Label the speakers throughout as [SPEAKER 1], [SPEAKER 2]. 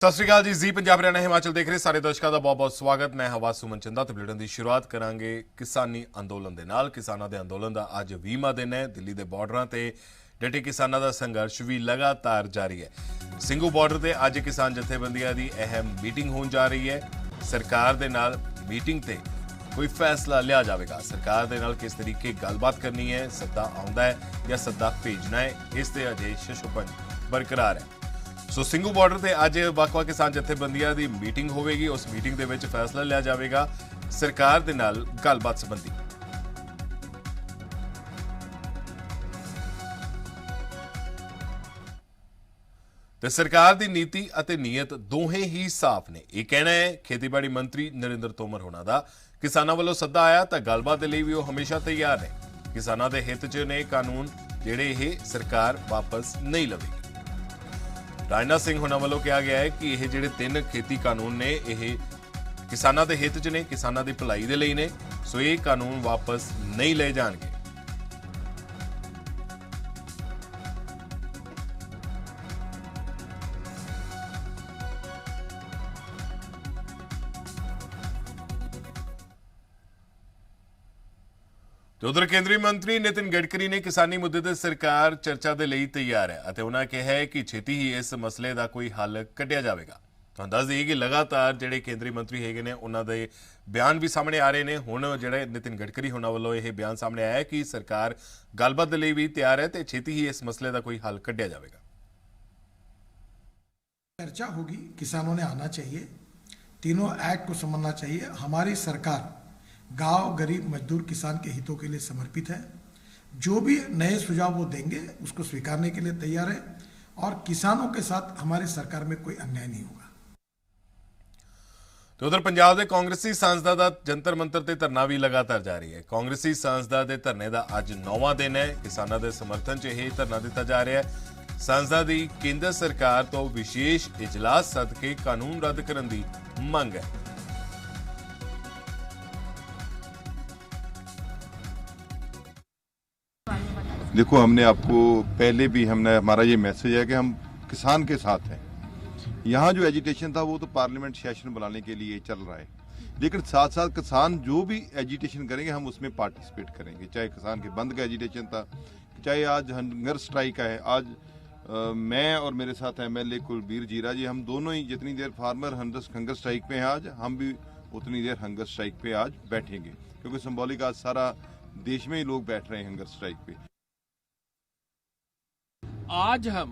[SPEAKER 1] ਸਤਿ ਸ਼੍ਰੀ ਅਕਾਲ ਜੀ। ਜੀ ਪੰਜਾਬ ਹਰਿਆਣਾ ਹਿਮਾਚਲ ਦੇਖ ਰਹੇ ਸਾਰੇ ਦਰਸ਼ਕਾਂ ਦਾ ਬਹੁਤ-ਬਹੁਤ ਸਵਾਗਤ। ਮੈਂ ਹਵਾ ਸੁਮਨ ਚੰਦਾ ਤੇ ਬੁਲੇਟਿਨ ਦੀ ਸ਼ੁਰੂਆਤ ਕਰਾਂਗੇ ਕਿਸਾਨੀ ਅੰਦੋਲਨ ਦੇ ਨਾਲ। ਕਿਸਾਨਾਂ ਦੇ ਅੰਦੋਲਨ ਦਾ ਅੱਜ 20ਵਾਂ ਦਿਨ ਹੈ। ਦਿੱਲੀ ਦੇ ਬਾਰਡਰਾਂ ਤੇ ਡਟੇ ਕਿਸਾਨਾਂ ਦਾ ਸੰਘਰਸ਼ ਵੀ ਲਗਾਤਾਰ ਜਾਰੀ ਹੈ। ਸਿੰਘੂ ਬਾਰਡਰ ਤੇ ਅੱਜ ਕਿਸਾਨ ਜਥੇਬੰਦੀਆਂ ਦੀ ਅਹਿਮ ਮੀਟਿੰਗ ਹੋਣ ਜਾ ਰਹੀ ਹੈ। ਸਰਕਾਰ ਦੇ ਨਾਲ ਮੀਟਿੰਗ ਤੇ ਕੋਈ ਫੈਸਲਾ ਲਿਆ ਜਾਵੇਗਾ। ਸਰਕਾਰ ਦੇ ਨਾਲ ਕਿਸ ਤਰੀਕੇ ਗੱਲਬਾਤ ਕਰਨੀ ਹੈ, ਸੱਦਾ ਆਉਂਦਾ ਹੈ ਜਾਂ ਸੱਦਾ ਭੇਜਣਾ ਹੈ, ਇਸ ਤੇ ਅਜੇ ਸ਼ਸ਼ੋਪਨ ਬਰਕਰਾਰ ਹੈ। ਸੋ ਸਿੰਘੂ ਬਾਰਡਰ ਤੇ ਅੱਜ ਵੱਖ-ਵੱਖ ਕਿਸਾਨ ਜਥੇਬੰਦੀਆਂ ਦੀ ਮੀਟਿੰਗ ਹੋਵੇਗੀ। ਉਸ ਮੀਟਿੰਗ ਦੇ ਵਿੱਚ ਫੈਸਲਾ ਲਿਆ ਜਾਵੇਗਾ ਸਰਕਾਰ ਦੇ ਨਾਲ ਗੱਲਬਾਤ ਸੰਬੰਧੀ। ਤੇ ਸਰਕਾਰ ਦੀ ਨੀਤੀ ਅਤੇ ਨੀਅਤ ਦੋਹੇ ਹੀ ਸਾਫ਼ ਨੇ। ਇਹ ਕਹਿਣਾ ਹੈ ਖੇਤੀਬਾੜੀ ਮੰਤਰੀ ਨਰਿੰਦਰ ਤੋਮਰ ਹੋਣਾ ਦਾ। ਕਿਸਾਨਾਂ ਵੱਲੋਂ ਸੱਦਾ ਆਇਆ ਤਾਂ ਗੱਲਬਾਤ ਦੇ ਲਈ ਵੀ ਉਹ ਹਮੇਸ਼ਾ ਤਿਆਰ ਨੇ। ਕਿਸਾਨਾਂ ਦੇ ਹਿੱਤ 'ਚ ਨੇ ਕਾਨੂੰਨ ਜਿਹੜੇ ਇਹ ਸਰਕਾਰ ਵਾਪਸ ਨਹੀਂ ਲਵੇਗੀ। ਰਾਜਨਾਥ ਸਿੰਘ ਹੋਣਾ ਵੱਲੋਂ ਕਿਹਾ ਗਿਆ ਹੈ ਕਿ ਇਹ ਜਿਹੜੇ 3 ਖੇਤੀ ਕਾਨੂੰਨ ਨੇ ਇਹ ਕਿਸਾਨਾਂ ਦੇ ਹਿੱਤ 'ਚ ਨੇ, ਕਿਸਾਨਾਂ ਦੀ ਭਲਾਈ ਦੇ ਲਈ ਨੇ। ਸੋ ਇਹ ਕਾਨੂੰਨ ਵਾਪਸ ਨਹੀਂ ਲਏ ਜਾਣਗੇ। ਤੇ ਉਧਰ ਕੇਂਦਰੀ ਮੰਤਰੀ ਨਿਤਿਨ ਗਡਕਰੀ ਨੇ ਕਿਸਾਨੀ ਮੁੱਦੇ ਤੇ ਸਰਕਾਰ ਚਰਚਾ ਦੇ ਲਈ ਤਿਆਰ ਹੈ ਅਤੇ ਉਹਨਾਂ ਕਿਹਾ ਹੈ ਕਿ ਛੇਤੀ ਹੀ ਇਸ ਮਸਲੇ ਦਾ ਕੋਈ ਹੱਲ ਕੱਢਿਆ ਜਾਵੇਗਾ। ਤੁਹਾਨੂੰ ਦੱਸ ਦਈਏ ਕਿ ਲਗਾਤਾਰ ਜਿਹੜੇ ਕੇਂਦਰੀ ਮੰਤਰੀ ਹੈਗੇ ਨੇ ਉਹਨਾਂ ਦੇ ਬਿਆਨ ਵੀ ਸਾਹਮਣੇ ਆ ਰਹੇ ਨੇ। ਹੁਣ ਜਿਹੜੇ ਨਿਤਿਨ ਗਡਕਰੀ ਹੋਣਾ ਵੱਲੋਂ ਇਹ ਬਿਆਨ ਸਾਹਮਣੇ ਆਇਆ ਹੈ ਕਿ ਸਰਕਾਰ ਗੱਲਬਾਤ ਦੇ ਲਈ ਵੀ ਤਿਆਰ ਹੈ ਤੇ ਛੇਤੀ ਹੀ ਇਸ ਮਸਲੇ ਦਾ ਕੋਈ ਹੱਲ ਕੱਢਿਆ ਜਾਵੇਗਾ।
[SPEAKER 2] चर्चा होगी, किसानों ने आना चाहिए, तीनों एक्ट को समझना चाहिए। हमारी सरकार गांव, गरीब, मजदूर, किसान के हितों के लिए समर्पित है। जो भी नए सुझाव वो देंगे उसको स्वीकारने के लिए तैयार है और किसानों के साथ हमारी सरकार में कोई अन्याय नहीं होगा।
[SPEAKER 1] तो उधर पंजाब के कांग्रेसी सांसदा का जंतर मंतर ते धरना भी लगातार जारी है। कांग्रेसी सांसदा के धरने का अज 9वां दिन है। किसानों के समर्थन च यह धरना दिता जा रहा है। सांसदा की केंद्र सरकार तो विशेष इजलास सद के कानून रद्द करने की मंग है।
[SPEAKER 3] देखो, हमने आपको पहले भी हमारा ये मैसेज है कि हम किसान के साथ हैं। यहाँ जो एजिटेशन था वो तो पार्लियामेंट सेशन बुलाने के लिए चल रहा है, लेकिन साथ साथ किसान जो भी एजिटेशन करेंगे हम उसमें पार्टिसिपेट करेंगे। चाहे किसान के बंद का एजिटेशन था, चाहे आज हंगर स्ट्राइक का है। आज मैं और मेरे साथ MLA कुलबीर जीरा जी, हम दोनों ही जितनी देर फार्मर हंगर स्ट्राइक पे हैं आज, हम भी उतनी देर हंगर स्ट्राइक पे आज बैठेंगे, क्योंकि सिंबॉलिक आज सारा देश में ही लोग बैठ रहे हैं हंगर स्ट्राइक पे।
[SPEAKER 4] आज हम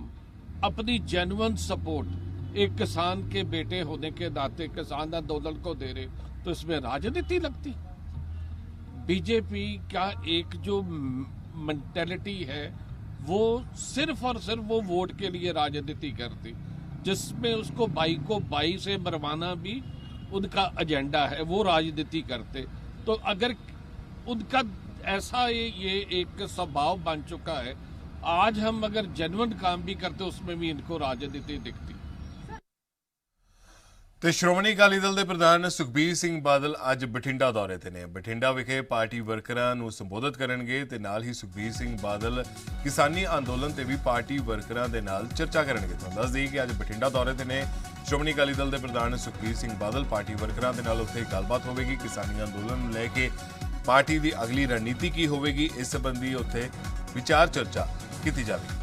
[SPEAKER 4] अपनी जेन्युइन सपोर्ट एक किसान के बेटे होने के नाते किसान आंदोलन को दे रहे, तो इसमें राजनीति लगती। बीजेपी का एक जो मेंटेलिटी है वो सिर्फ और सिर्फ वो वोट के लिए राजनीति करती, जिसमें उसको बाई से मरवाना भी उनका एजेंडा है, वो राजनीति करते। तो अगर उनका ऐसा ये एक स्वभाव बन चुका है, आज हम अगर जेन्युइन काम भी करते उसमें भी इनको राजनीति दिखती।
[SPEAKER 1] ਤੇ ਸ਼੍ਰੋਮਣੀ ਅਕਾਲੀ ਦਲ ਦੇ ਪ੍ਰਧਾਨ ਸੁਖਬੀਰ ਸਿੰਘ ਬਾਦਲ ਅੱਜ ਬਠਿੰਡਾ ਦੌਰੇ ਤੇ ਨੇ। ਬਠਿੰਡਾ ਵਿਖੇ ਪਾਰਟੀ ਵਰਕਰਾਂ ਨੂੰ ਸੰਬੋਧਿਤ ਕਰਨਗੇ ਤੇ ਨਾਲ ਹੀ ਸੁਖਬੀਰ ਸਿੰਘ ਬਾਦਲ ਕਿਸਾਨੀ ਅੰਦੋਲਨ ਤੇ ਵੀ ਪਾਰਟੀ ਵਰਕਰਾਂ ਦੇ ਨਾਲ ਚਰਚਾ ਕਰਨਗੇ। ਤੁਹਾਨੂੰ ਦੱਸ ਦਈਏ ਕਿ ਅੱਜ ਬਠਿੰਡਾ ਦੌਰੇ ਤੇ ਨੇ ਸ਼੍ਰੋਮਣੀ ਅਕਾਲੀ ਦਲ ਦੇ ਪ੍ਰਧਾਨ ਸੁਖਬੀਰ ਸਿੰਘ ਬਾਦਲ। ਪਾਰਟੀ ਵਰਕਰਾਂ ਦੇ ਨਾਲ ਉੱਥੇ ਗੱਲਬਾਤ ਹੋਵੇਗੀ। ਕਿਸਾਨੀ ਅੰਦੋਲਨ ਨੂੰ ਲੈ ਕੇ ਪਾਰਟੀ ਦੀ ਅਗਲੀ ਰਣਨੀਤੀ ਕੀ ਹੋਵੇਗੀ, ਇਸ ਸੰਬੰਧੀ ਉੱਥੇ ਵਿਚਾਰ ਚਰਚਾ ਕੀਤੀ ਜਾਵੇਗੀ।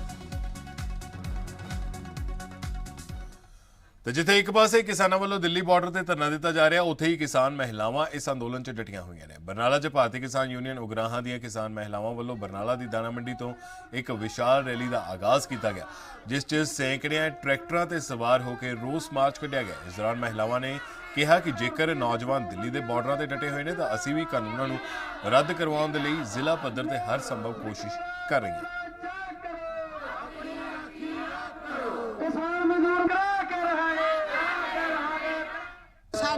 [SPEAKER 1] ਤੇ ਜਿੱਥੇ ਇੱਕ ਪਾਸੇ ਕਿਸਾਨਾਂ ਵੱਲੋਂ ਦਿੱਲੀ ਬਾਰਡਰ ਤੇ ਧਰਨਾ ਦਿੱਤਾ ਜਾ ਰਿਹਾ, ਉੱਥੇ ਹੀ ਕਿਸਾਨ ਮਹਿਲਾਵਾਂ ਇਸ ਅੰਦੋਲਨ 'ਚ ਡਟੀਆਂ ਹੋਈਆਂ ਨੇ। ਬਰਨਾਲਾ 'ਚ ਭਾਰਤੀ ਕਿਸਾਨ ਯੂਨੀਅਨ ਉਗਰਾਹਾਂ ਦੀਆਂ ਕਿਸਾਨ ਮਹਿਲਾਵਾਂ ਵੱਲੋਂ ਬਰਨਾਲਾ ਦੀ ਦਾਣਾ ਮੰਡੀ ਤੋਂ ਇੱਕ ਵਿਸ਼ਾਲ ਰੈਲੀ ਦਾ ਆਗਾਜ਼ ਕੀਤਾ ਗਿਆ, ਜਿਸ 'ਚ ਸੈਂਕੜਿਆਂ ਟਰੈਕਟਰਾਂ ਤੇ ਸਵਾਰ ਹੋ ਕੇ ਰੋਸ ਮਾਰਚ ਕੱਢਿਆ ਗਿਆ। ਇਸ ਦੌਰਾਨ ਮਹਿਲਾਵਾਂ ਨੇ ਕਿਹਾ ਕਿ ਜੇਕਰ ਨੌਜਵਾਨ ਦਿੱਲੀ ਦੇ ਬਾਰਡਰਾਂ ਤੇ ਡਟੇ ਹੋਏ ਨੇ ਤਾਂ ਅਸੀਂ ਵੀ ਕਾਨੂੰਨਾਂ ਨੂੰ ਰੱਦ ਕਰਵਾਉਣ ਦੇ ਲਈ ਜ਼ਿਲ੍ਹਾ ਪੱਧਰ ਤੇ ਹਰ ਸੰਭਵ ਕੋਸ਼ਿਸ਼ ਕਰ ਰਹੀਆਂ ਹਾਂ।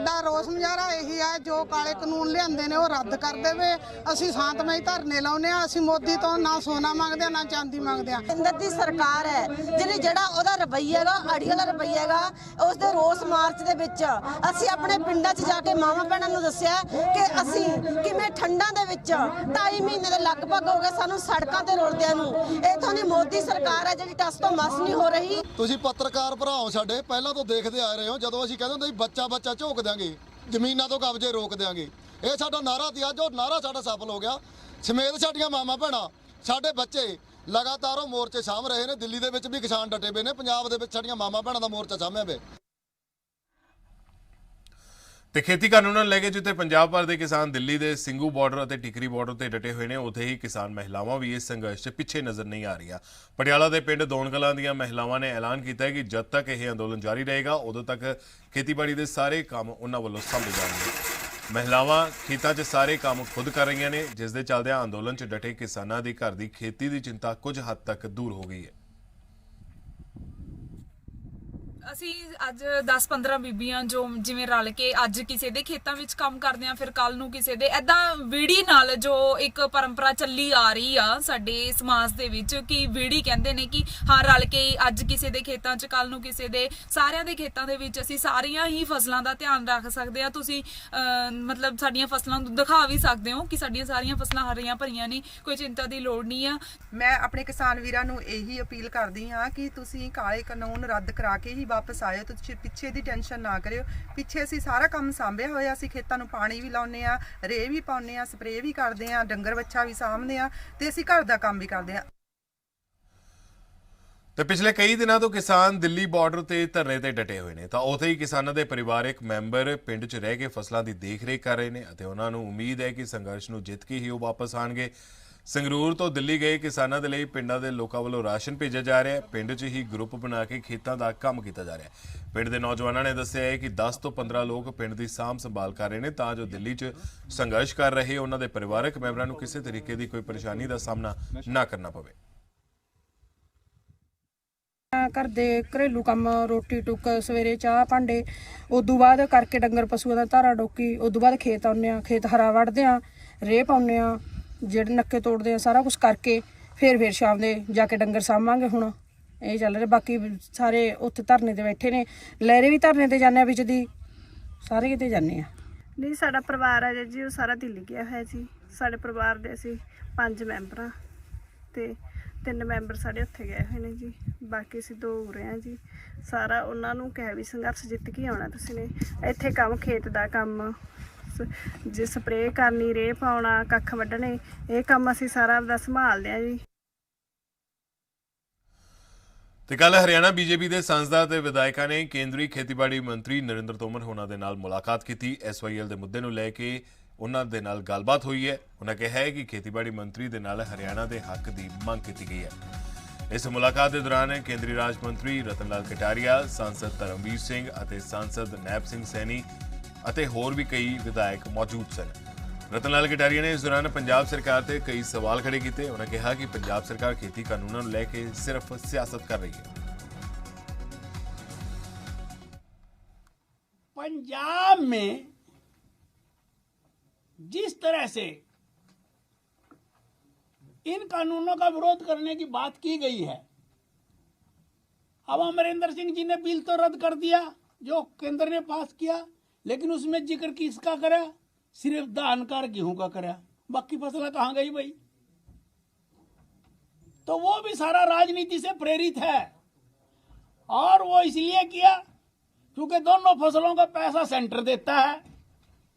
[SPEAKER 5] ਸਾਡਾ ਰੋਸ ਮੁਜ਼ਾਹਰਾ ਇਹੀ ਹੈ, ਜੋ ਕਾਲੇ ਕਾਨੂੰਨ ਲਿਆਂਦੇ ਨੇ ਉਹ ਰੱਦ ਕਰ ਦੇਵੇ। ਅਸੀਂ ਸ਼ਾਂਤਮਈ ਧਰਨੇ ਲਾਉਂਦੇ ਆ। ਅਸੀਂ ਮੋਦੀ ਤੋਂ ਨਾ ਸੋਨਾ ਮੰਗਦੇ ਆ, ਨਾ ਚਾਂਦੀ ਮੰਗਦੇ ਆ।
[SPEAKER 6] ਕੇਂਦਰ ਦੀ ਸਰਕਾਰ ਹੈ ਜਿਹਨੇ ਜਿਹੜਾ ਉਹਦਾ ਰਵੱਈਆ ਹੈਗਾ, ਅੜੀ ਵਾਲਾ ਰਵੱਈਆ ਹੈਗਾ, ਉਸ ਦੇ ਰੋਸ ਮਾਰਚ ਦੇ ਵਿੱਚ ਅਸੀਂ ਆਪਣੇ ਪਿੰਡਾਂ 'ਚ ਜਾ ਕੇ ਮਾਵਾਂ ਭੈਣਾਂ ਨੂੰ ਦੱਸਿਆ ਕਿ ਅਸੀਂ ਕਿਵੇਂ ਠੰਡਾਂ ਦੇ ਵਿੱਚ 2.5 ਮਹੀਨੇ ਦੇ ਲਗਭਗ ਹੋ ਗਏ ਸਾਨੂੰ ਸੜਕਾਂ ਤੇ ਰੁਲਦਿਆਂ ਨੂੰ। ਇਥੋਂ ਦੀ ਮੋਦੀ ਸਰਕਾਰ ਹੈ ਜਿਹੜੀ ਟਸ ਤੋਂ ਮਸ ਨਹੀਂ ਹੋ ਰਹੀ।
[SPEAKER 7] ਤੁਸੀਂ ਪੱਤਰਕਾਰ ਭਰਾਓ ਸਾਡੇ, ਪਹਿਲਾਂ ਤੋਂ ਦੇਖਦੇ ਆ ਰਹੇ ਹੋ, ਜਦੋਂ ਅਸੀਂ ਕਹਿੰਦੇ ਹੁੰਦੇ ਸੀ ਬੱਚਾ ਬੱਚਾ ਝੋਕ ਦਿਆਂਗੇ, ਜ਼ਮੀਨਾਂ ਤੋਂ ਕਬਜ਼ੇ ਰੋਕ ਦਿਆਂਗੇ, ਇਹ ਸਾਡਾ ਨਾਰਾ ਸੀ। ਅੱਜ ਉਹ ਨਾਰਾ ਸਾਡਾ ਸਫਲ ਹੋ ਗਿਆ। ਸਮੇਤ ਸਾਡੀਆਂ ਮਾਵਾਂ ਭੈਣਾਂ, ਸਾਡੇ ਬੱਚੇ ਲਗਾਤਾਰ ਉਹ ਮੋਰਚੇ ਸਾਂਭ ਰਹੇ ਨੇ। ਦਿੱਲੀ ਦੇ ਵਿੱਚ ਵੀ ਕਿਸਾਨ ਡਟੇ ਪਏ ਨੇ, ਪੰਜਾਬ ਦੇ ਵਿੱਚ ਸਾਡੀਆਂ ਮਾਵਾਂ ਭੈਣਾਂ ਦਾ ਮੋਰਚਾ ਸਾਂਭਿਆ ਪਿਆ।
[SPEAKER 1] ਤੇ ਖੇਤੀ ਕਾਨੂੰਨਾਂ ਨੂੰ ਲੈ ਕੇ ਜਿੱਥੇ ਪੰਜਾਬ ਭਰ ਦੇ ਕਿਸਾਨ ਦਿੱਲੀ ਦੇ ਸਿੰਘੂ ਬਾਰਡਰ ਅਤੇ ਟਿਕਰੀ ਬਾਰਡਰ ਤੇ ਡਟੇ ਹੋਏ ਨੇ, ਉੱਥੇ ਹੀ ਕਿਸਾਨ ਮਹਿਲਾਵਾਂ ਵੀ ਇਸ ਸੰਘਰਸ਼ 'ਚ ਪਿੱਛੇ ਨਜ਼ਰ ਨਹੀਂ ਆ ਰਹੀਆਂ। ਪਟਿਆਲਾ ਦੇ ਪਿੰਡ ਦੌਣ ਕਲਾਂ ਦੀਆਂ ਮਹਿਲਾਵਾਂ ਨੇ ਐਲਾਨ ਕੀਤਾ ਹੈ ਕਿ ਜਦ ਤੱਕ ਇਹ ਅੰਦੋਲਨ ਜਾਰੀ ਰਹੇਗਾ ਉਦੋਂ ਤੱਕ ਖੇਤੀਬਾੜੀ ਦੇ ਸਾਰੇ ਕੰਮ ਉਹਨਾਂ ਵੱਲੋਂ ਸੰਭਾਲੇ ਜਾਣਗੇ। ਮਹਿਲਾਵਾਂ ਖੇਤਾਂ 'ਚ ਸਾਰੇ ਕੰਮ ਖੁਦ ਕਰ ਰਹੀਆਂ ਨੇ, ਜਿਸ ਦੇ ਚੱਲਦਿਆਂ ਅੰਦੋਲਨ 'ਚ ਡਟੇ ਕਿਸਾਨਾਂ ਦੀ ਘਰ ਦੀ ਖੇਤੀ ਦੀ ਚਿੰਤਾ ਕੁਝ ਹੱਦ ਤੱਕ ਦੂਰ ਹੋ ਗਈ ਹੈ।
[SPEAKER 8] ਅਸੀਂ ਅੱਜ 10-15 ਬੀਬੀਆਂ ਜੋ ਜਿਵੇਂ ਰਲ ਕੇ ਅੱਜ ਕਿਸੇ ਦੇ ਖੇਤਾਂ ਵਿੱਚ ਕੰਮ ਕਰਦੇ ਆ, ਫਿਰ ਕੱਲ ਨੂੰ ਕਿਸੇ ਦੇ, ਐਦਾਂ ਵੀੜੀ ਨਾਲ ਜੋ ਇੱਕ ਪਰੰਪਰਾ ਚੱਲੀ ਆ ਰਹੀ ਆ ਸਾਡੇ ਸਮਾਜ ਦੇ ਵਿੱਚ ਕਿ ਵੀੜੀ ਕਹਿੰਦੇ ਨੇ ਕਿ ਹਾਂ ਰਲ ਕੇ ਅੱਜ ਕਿਸੇ ਦੇ ਖੇਤਾਂ 'ਚ ਕੱਲ ਨੂੰ ਕਿਸੇ ਦੇ, ਸਾਰਿਆਂ ਦੇ ਖੇਤਾਂ ਦੇ ਵਿੱਚ ਅਸੀਂ ਸਾਰੀਆਂ ਹੀ ਫਸਲਾਂ ਦਾ ਧਿਆਨ ਰੱਖ ਸਕਦੇ ਆ। ਤੁਸੀਂ ਮਤਲਬ ਸਾਡੀਆਂ ਫਸਲਾਂ ਨੂੰ ਦਿਖਾ ਵੀ ਸਕਦੇ ਹੋ ਕਿ ਸਾਡੀਆਂ ਸਾਰੀਆਂ ਫਸਲਾਂ ਹਰੀਆਂ ਭਰੀਆਂ ਨੇ, ਕੋਈ ਚਿੰਤਾ ਦੀ ਲੋੜ ਨਹੀਂ ਆ।
[SPEAKER 9] ਮੈਂ ਆਪਣੇ ਕਿਸਾਨ ਵੀਰਾਂ ਨੂੰ ਇਹੀ ਅਪੀਲ ਕਰਦੀ ਹਾਂ ਕਿ ਤੁਸੀਂ ਕਾਲੇ ਕਾਨੂੰਨ ਰੱਦ ਕਰਾ ਕੇ ਹੀ ਵਾਪਸ ਆਇਓ। ਤੁਸੀਂ ਪਿੱਛੇ ਦੀ ਟੈਨਸ਼ਨ ਨਾ ਕਰਿਓ। ਪਿੱਛੇ ਅਸੀਂ ਸਾਰਾ ਕੰਮ ਸਾਂਭਿਆ ਹੋਇਆ। ਅਸੀਂ ਖੇਤਾਂ ਨੂੰ ਪਾਣੀ ਵੀ ਲਾਉਂਦੇ ਆ, ਰੇਹ ਵੀ ਪਾਉਂਦੇ ਆ, ਸਪਰੇਅ ਵੀ ਕਰਦੇ ਆ, ਡੰਗਰ ਬੱਚਾ ਵੀ ਸਾਂਭਦੇ ਆ ਤੇ ਅਸੀਂ ਘਰ ਦਾ ਕੰਮ ਵੀ ਕਰਦੇ ਆ।
[SPEAKER 1] ਤੇ ਪਿਛਲੇ ਕਈ ਦਿਨਾਂ ਤੋਂ ਕਿਸਾਨ ਦਿੱਲੀ ਬਾਰਡਰ ਤੇ ਧਰਨੇ ਤੇ ਡਟੇ ਹੋਏ ਨੇ, ਤਾਂ ਉੱਥੇ ਹੀ ਕਿਸਾਨਾਂ ਦੇ ਪਰਿਵਾਰਕ ਮੈਂਬਰ ਪਿੰਡ 'ਚ ਰਹਿ ਕੇ ਫਸਲਾਂ ਦੀ ਦੇਖ-ਰੇਖ ਕਰ ਰਹੇ ਨੇ ਅਤੇ ਉਹਨਾਂ ਨੂੰ ਉਮੀਦ ਹੈ ਕਿ ਸੰਘਰਸ਼ ਨੂੰ ਜਿੱਤ ਕੇ ਹੀ ਉਹ ਵਾਪਸ ਆਣਗੇ। ਸੰਗਰੂਰ ਤੋਂ ਦਿੱਲੀ ਗਏ ਕਿਸਾਨਾਂ ਦੇ ਲਈ ਪਿੰਡਾਂ ਦੇ ਲੋਕਾਂ ਵੱਲੋਂ ਰਾਸ਼ਨ ਭੇਜਿਆ ਜਾ ਰਿਹਾ ਹੈ। ਪਿੰਡ 'ਚ ਹੀ ਗਰੁੱਪ ਬਣਾ ਕੇ ਖੇਤਾਂ ਦਾ ਕੰਮ ਕੀਤਾ ਜਾ ਰਿਹਾ ਹੈ। ਪਿੰਡ ਦੇ ਨੌਜਵਾਨਾਂ ਨੇ ਦੱਸਿਆ ਹੈ ਕਿ 10 ਤੋਂ 15 ਲੋਕ ਪਿੰਡ ਦੀ ਸਾਂਭ ਸੰਭਾਲ ਕਰ ਰਹੇ ਨੇ ਤਾਂ ਜੋ ਦਿੱਲੀ 'ਚ ਸੰਘਰਸ਼ ਕਰ ਰਹੇ ਉਹਨਾਂ ਦੇ ਪਰਿਵਾਰਕ ਮੈਂਬਰਾਂ ਨੂੰ ਕਿਸੇ ਤਰੀਕੇ ਦੀ ਕੋਈ ਪਰੇਸ਼ਾਨੀ ਦਾ ਸਾਹਮਣਾ ਨਾ ਕਰਨਾ ਪਵੇ।
[SPEAKER 10] ਘਰ ਦੇ ਘਰੇਲੂ ਕੰਮ, ਰੋਟੀ ਟੁੱਕ, ਸਵੇਰੇ ਚਾਹ ਭਾਂਡੇ, ਉਦੋਂ ਬਾਅਦ ਕਰਕੇ ਡੰਗਰ ਪਸ਼ੂਆਂ ਦਾ ਧਾਰਾ ਡੋਕੀ, ਉਦੋਂ ਬਾਅਦ ਖੇਤ ਆਉਂਦੇ ਆ, ਖੇਤ ਹਰਾ ਵੜਦੇ ਆ, ਰੇਹ ਪਾਉਂਦੇ ਆ, ਜਿਹੜੇ ਨੱਕੇ ਤੋੜਦੇ ਆ, ਸਾਰਾ ਕੁਝ ਕਰਕੇ ਫਿਰ ਸ਼ਾਮ ਦੇ ਜਾ ਕੇ ਡੰਗਰ ਸਾਂਭਾਂਗੇ। ਹੁਣ ਇਹ ਚੱਲ ਰਿਹਾ। ਬਾਕੀ ਸਾਰੇ ਉੱਥੇ ਧਰਨੇ ਤੇ ਬੈਠੇ ਨੇ, ਲਹਿਰੇ ਵੀ ਧਰਨੇ ਤੇ ਜਾਂਦੇ ਆ, ਵਿੱਚ ਦੀ ਸਾਰੇ ਕਿਤੇ ਜਾਂਦੇ ਆ।
[SPEAKER 11] ਨਹੀਂ, ਸਾਡਾ ਪਰਿਵਾਰ ਹੈ ਜੀ, ਉਹ ਸਾਰਾ ਦਿੱਲੀ ਗਿਆ ਹੋਇਆ ਜੀ। ਸਾਡੇ ਪਰਿਵਾਰ ਦੇ ਅਸੀਂ 5 ਮੈਂਬਰ ਆ ਤੇ 3 ਮੈਂਬਰ ਸਾਡੇ ਉੱਥੇ ਗਏ ਹੋਏ ਨੇ ਜੀ। ਬਾਕੀ ਅਸੀਂ 2 ਉਰੇ ਆ ਜੀ। ਸਾਰਾ ਉਹਨਾਂ ਨੂੰ ਕਿਹਾ ਵੀ ਸੰਘਰਸ਼ ਜਿੱਤ ਕੇ ਆਉਣਾ ਤੁਸੀਂ ਨੇ। ਇੱਥੇ ਕੰਮ, ਖੇਤ ਦਾ ਕੰਮ, ਜੇ ਸਪਰੇਅ ਕਰਨੀ, ਰੇਹ ਪਾਉਣਾ, ਕੱਖ ਵੱਢਣੇ, ਇਹ ਕੰਮ ਅਸੀਂ ਸਾਰਾ ਆਪਦਾ ਸੰਭਾਲਦੇ ਆ ਜੀ।
[SPEAKER 1] ਤੇ ਕੱਲ ਹਰਿਆਣਾ ਬੀਜੇਪੀ ਦੇ ਸਾਂਸਦਾਂ ਤੇ ਵਿਧਾਇਕਾਂ ਨੇ ਕੇਂਦਰੀ ਖੇਤੀਬਾੜੀ ਮੰਤਰੀ ਨਰਿੰਦਰ ਤੋਮਰ ਹੋਣਾ ਦੇ ਨਾਲ ਮੁਲਾਕਾਤ ਕੀਤੀ। SYL ਦੇ ਮੁੱਦੇ ਨੂੰ ਲੈ ਕੇ ਉਹਨਾਂ ਦੇ ਨਾਲ ਗੱਲਬਾਤ ਹੋਈ ਹੈ। ਉਹਨਾਂ ਕਿਹਾ ਹੈ ਕਿ ਖੇਤੀਬਾੜੀ ਮੰਤਰੀ ਦੇ ਨਾਲ ਹਰਿਆਣਾ ਦੇ ਹੱਕ ਦੀ ਮੰਗ ਕੀਤੀ ਗਈ ਹੈ। ਇਸ ਮੁਲਾਕਾਤ ਦੇ ਦੌਰਾਨ ਕੇਂਦਰੀ ਰਾਜ ਮੰਤਰੀ ਰਤਨ ਲਾਲ ਕਟਾਰੀਆ, ਸਾਂਸਦ ਧਰਮਵੀਰ ਸਿੰਘ ਅਤੇ ਸਾਂਸਦ ਨੈਬ ਸਿੰਘ ਸੈਣੀ ਅਤੇ ਹੋਰ ਵੀ ਕਈ ਵਿਧਾਇਕ ਮੌਜੂਦ ਸਨ। ਰਤਨ ਲਾਲ ਕਟਾਰੀਆ ਨੇ ਇਸ ਦੌਰਾਨ ਪੰਜਾਬ ਸਰਕਾਰ ਤੇ ਕਈ ਸਵਾਲ ਖੜੇ ਕੀਤੇ। ਉਹਨਾਂ ਕਿਹਾ ਕਿ ਪੰਜਾਬ ਸਰਕਾਰ ਖੇਤੀ ਕਾਨੂੰਨਾਂ ਨੂੰ ਲੈ ਕੇ ਸਿਰਫ ਸਿਆਸਤ ਕਰ ਰਹੀ ਹੈ।
[SPEAKER 12] पंजाब में जिस तरह से इन कानूनों का विरोध करने की बात की गई है, अब अमरिंदर सिंह जी ने बिल तो रद्द कर दिया जो केंद्र ने पास किया, लेकिन उसमें जिक्र किसका करा? सिर्फ धानकार गेहूं का करा, बाकी फसलें कहाँ गई भाई? तो वो भी सारा राजनीति से प्रेरित है और वो इसलिए किया क्योंकि दोनों फसलों का पैसा सेंटर देता है,